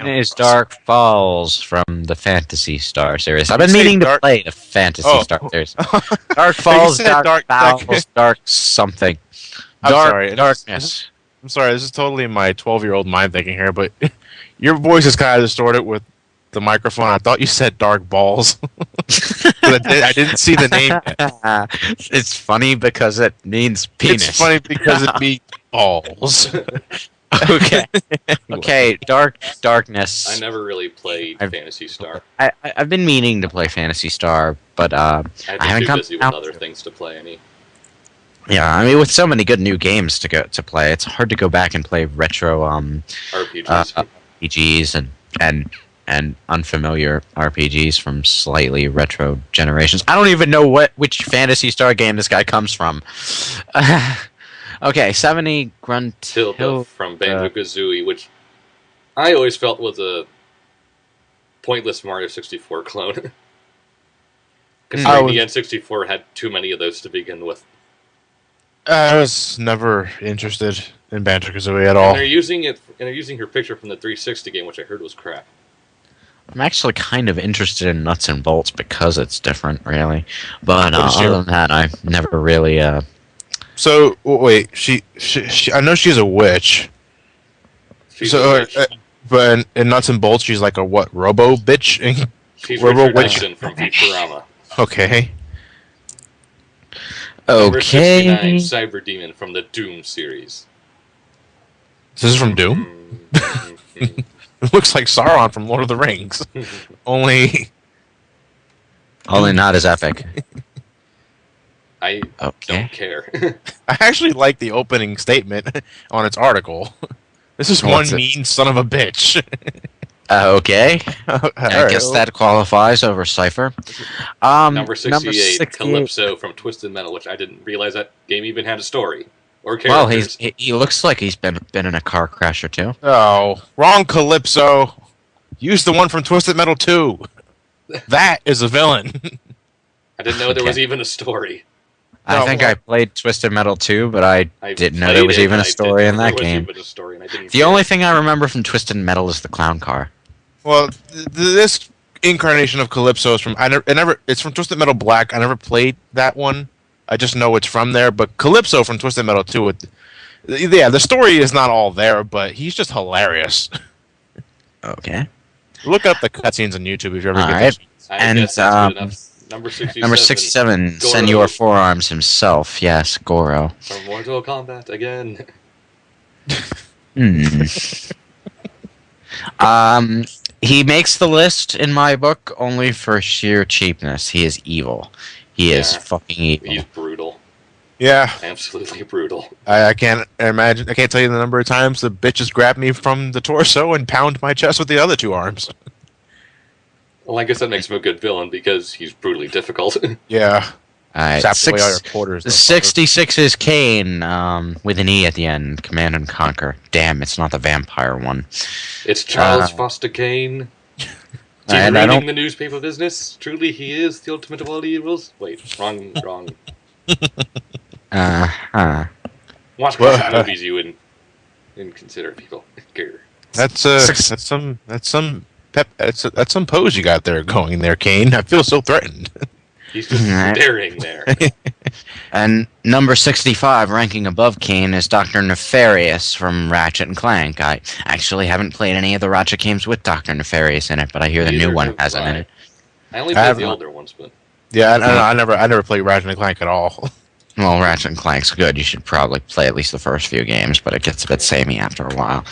is Dark Falls from the Phantasy Star series. I've been meaning to play the Phantasy Star series. Dark Falls, Dark Falls, Dark something. Darkness. I'm sorry, this is totally my 12-year-old mind thinking here, but your voice is kind of distorted with the microphone. I thought you said Dark Balls. I didn't see the name yet. It's funny because it means penis. It's funny because it means balls. Okay. Darkness. I never really played Phantasy Star. I've been meaning to play Phantasy Star, but I haven't been too busy with other things to play any. Yeah, I mean, with so many good new games to play, it's hard to go back and play retro RPGs and unfamiliar RPGs from slightly retro generations. I don't even know which Phantasy Star game this guy comes from. Okay, 70 Gruntilda from Banjo-Kazooie, which I always felt was a pointless Mario 64 clone. Considering the N64 had too many of those to begin with. I was never interested in Banjo-Kazooie at all. And they're using her picture from the 360 game, which I heard was crap. I'm actually kind of interested in Nuts and Bolts because it's different, really. But other than that, I've never really. So wait, she I know she's a witch. She's a witch. But in Nuts and Bolts, she's like a what? Robo bitch. She's Richard Nixon from Futurama. Okay. Number 69, Cyber Demon from the Doom series. This is from Doom? It looks like Sauron from Lord of the Rings. Only not as epic. I don't care. I actually like the opening statement on its article. This is one mean son of a bitch. Okay. I guess that qualifies over Cypher. Number 68, Calypso from Twisted Metal, which I didn't realize that game even had a story or characters. Well, he looks like he's been in a car crash or two. Oh, wrong Calypso. Use the one from Twisted Metal 2. That is a villain. I didn't know there was even a story. I think I played Twisted Metal 2, but I didn't know there was even a story in that game. The only thing I remember from Twisted Metal is the clown car. Well, this incarnation of Calypso is from it's from Twisted Metal Black. I never played that one. I just know it's from there. But Calypso from Twisted Metal 2, the story is not all there, but he's just hilarious. Okay. Look up the cutscenes on YouTube if you ever get right. And Number 67, Senor Forearms himself. Yes, Goro. From Mortal Kombat again. He makes the list in my book only for sheer cheapness. He is evil. He is fucking evil. He's brutal. Yeah. Absolutely brutal. I can't imagine. I can't tell you the number of times the bitches grab me from the torso and pound my chest with the other two arms. Well, I guess that makes him a good villain because he's brutally difficult. Yeah. Alright, 66 is Kane, with an E at the end. Command and Conquer. Damn, it's not the vampire one. It's Charles Foster Kane. Is he reading the newspaper business? Truly, he is the ultimate of all the evils. Wait, wrong. Watch movies you wouldn't consider people. That's some pose you got there going there, Kane. I feel so threatened. He's just staring there. And number 65, ranking above Kane, is Dr. Nefarious from Ratchet and Clank. I actually haven't played any of the Ratchet games with Dr. Nefarious in it, but I hear the new one has him in it. I only played the older ones, but yeah, I never played Ratchet and Clank at all. Well, Ratchet and Clank's good. You should probably play at least the first few games, but it gets a bit samey after a while.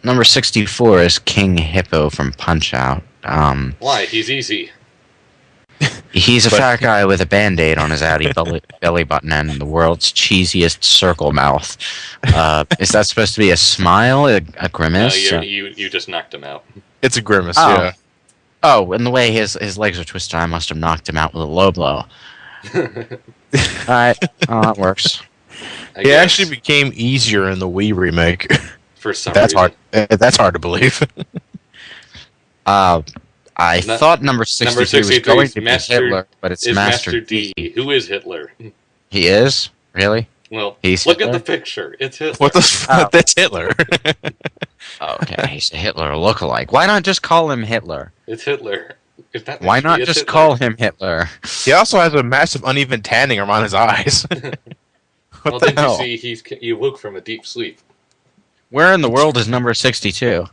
Number 64 is King Hippo from Punch-Out. Why? He's easy. He's a fat guy with a Band-Aid on his outie belly button and the world's cheesiest circle mouth. Is that supposed to be a smile, a grimace? No, you just knocked him out. It's a grimace, yeah. Oh, and the way his legs are twisted, I must have knocked him out with a low blow. Alright, that works. It actually became easier in the Wii remake. For some reason. That's hard to believe. I thought number 63 was going to be Hitler, but it's Master D. Who is Hitler? He is? Really? Well, He's look Hitler? at the picture. It's Hitler. What the? That's Hitler. Okay, he's a Hitler lookalike. Why not just call him Hitler? It's Hitler. If that Why makes me, not it's just Hitler. call him Hitler? He also has a massive uneven tanning around his eyes. What Well, the didn't hell? you see he woke from a deep sleep? Where in the world is number 62?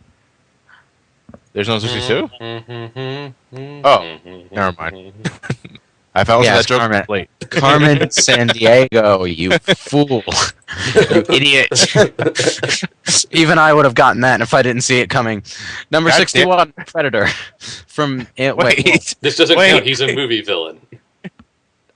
There's no 62? Mm-hmm. Oh, never mind. I thought Yes, that joke Carmen. was late. Carmen San Diego, you fool. You idiot. Even I would have gotten that if I didn't see it coming. Number God 61, Predator. From Wait. This doesn't Wait. count. He's a movie villain.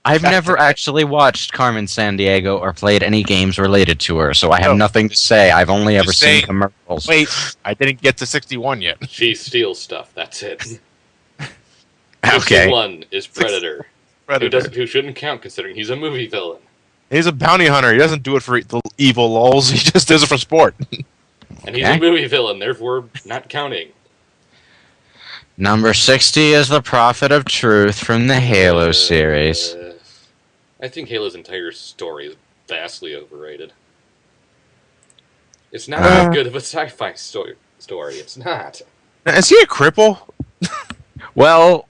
I've never actually watched Carmen San Diego or played any games related to her, so I have No. nothing to say. I've only ever Just seen say- commercials. Wait, I didn't get to 61 yet. She steals stuff. That's it. Okay. 61 is Predator. Who shouldn't count considering he's a movie villain. He's a bounty hunter. He doesn't do it for the evil lulz. He just does it for sport. And he's Okay. a movie villain, therefore not counting. Number 60 is the Prophet of Truth from the Halo series. I think Halo's entire story is vastly overrated. It's not that good of a sci-fi story. It's not. Is he a cripple? Well,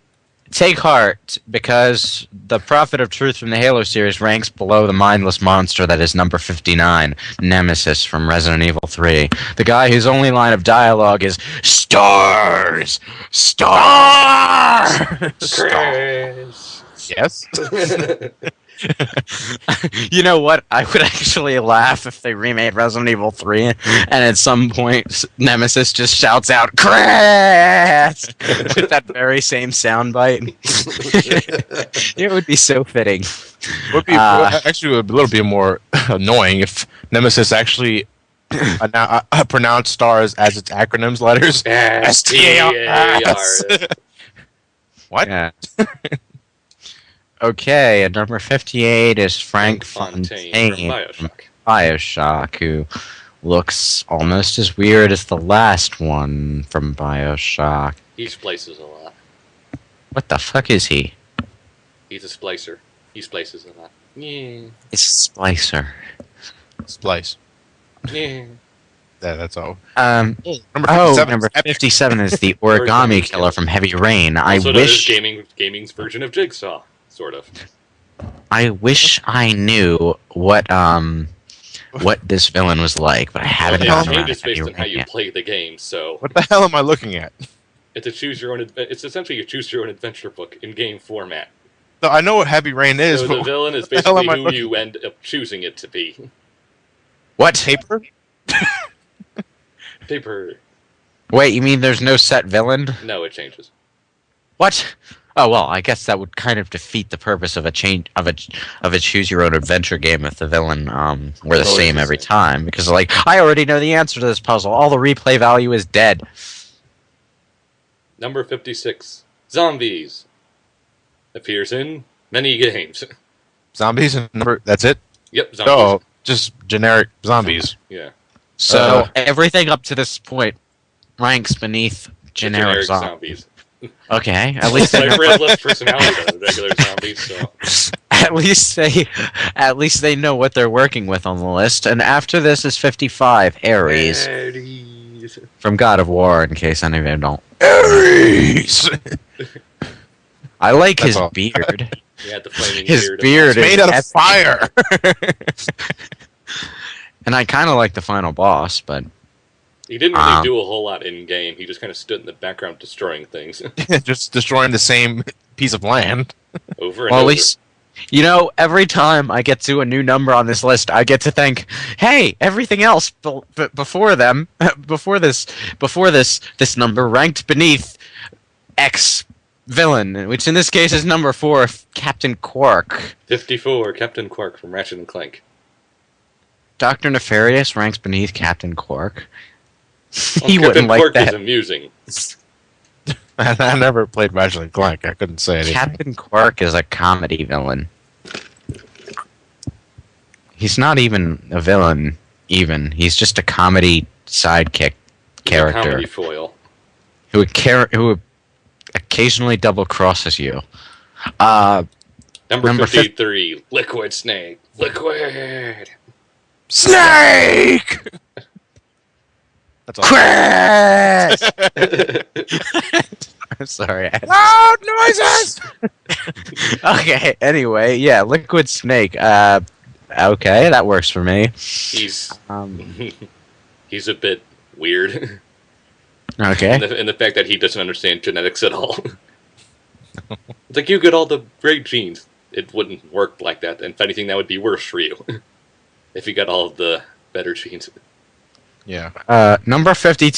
take heart, because the Prophet of Truth from the Halo series ranks below the mindless monster that is number 59, Nemesis from Resident Evil 3. The guy whose only line of dialogue is, Stars! Stars! Chris. Yes. You know what? I would actually laugh if they remade Resident Evil 3 and at some point Nemesis just shouts out, Chris! With that very same soundbite. It would be so fitting. Would be actually would be a little bit more annoying if Nemesis actually pronounced stars as its acronyms letters. S-T-A-R. What? Yeah. Okay, at number 58 is Frank Fontaine Fontaine from from Bioshock, who looks almost as weird as the last one from Bioshock. He splices a lot. What the fuck is he? He's a splicer. He splices a lot. Yeah. It's Splicer. Splice. Yeah. Yeah, that's all. Number 57 is the Origami Killer from Heavy Rain. Also known as gaming's version of Jigsaw, sort of. I wish I knew what this villain was like, but I haven't It gotten around changes to Heavy based on how Rain you yet. play the game, so What the hell am I looking at? it's a choose your own. It's essentially a choose your own adventure book in game format. No, I know what Heavy Rain is, So but the villain is what the hell basically am I who looking you end up choosing it to be. What? paper? Paper. Wait, you mean there's no set villain? No, it changes. What? Oh well, I guess that would kind of defeat the purpose of a choose your own adventure game if the villain were the Always same the every same. time. Because like I already know the answer to this puzzle. All the replay value is dead. Number 56. Zombies. Appears in many games. Zombies and number. That's it. Yep, zombies. Oh, just generic zombies. Yeah. So everything up to this point ranks beneath generic zombies. zombies. Okay, at least They have less personality than regular zombies, so. at least they know what they're working with on the list. And after this is 55, Ares Ares. from God of War. In case any of you don't, Ares! I like That's his all. beard. Yeah, the flaming His beard. beard is Made out of epic. fire! And I kind of like the final boss, but He didn't really do a whole lot in game. He just kind of stood in the background destroying things Just destroying the same piece of land. over and well, at over. least you know every time I get to a new number on this list, I get to think, hey, everything else before them, before this number ranked beneath X villain, which in this case is number 4, Captain Quark. 54, Captain Quark from Ratchet and Clank. Dr. Nefarious ranks beneath Captain Quark. Well, He Captain wouldn't like Quark is that. amusing. I never played Ratchet and Clank. I couldn't say anything. Captain Quark is a comedy villain. He's not even a villain, even. He's just a comedy sidekick He's a character comedy foil. who occasionally double crosses you. Number 53, Liquid Snake. Liquid! Snake! That's all. Chris! I'm sorry. Loud noises! Okay, anyway, yeah, Liquid Snake. Okay, that works for me. He's he's a bit weird. Okay. in the fact that he doesn't understand genetics at all. It's like, you get all the great genes. It wouldn't work like that. And if anything, that would be worse for you. If you got all of the better genes. Yeah. Number 52.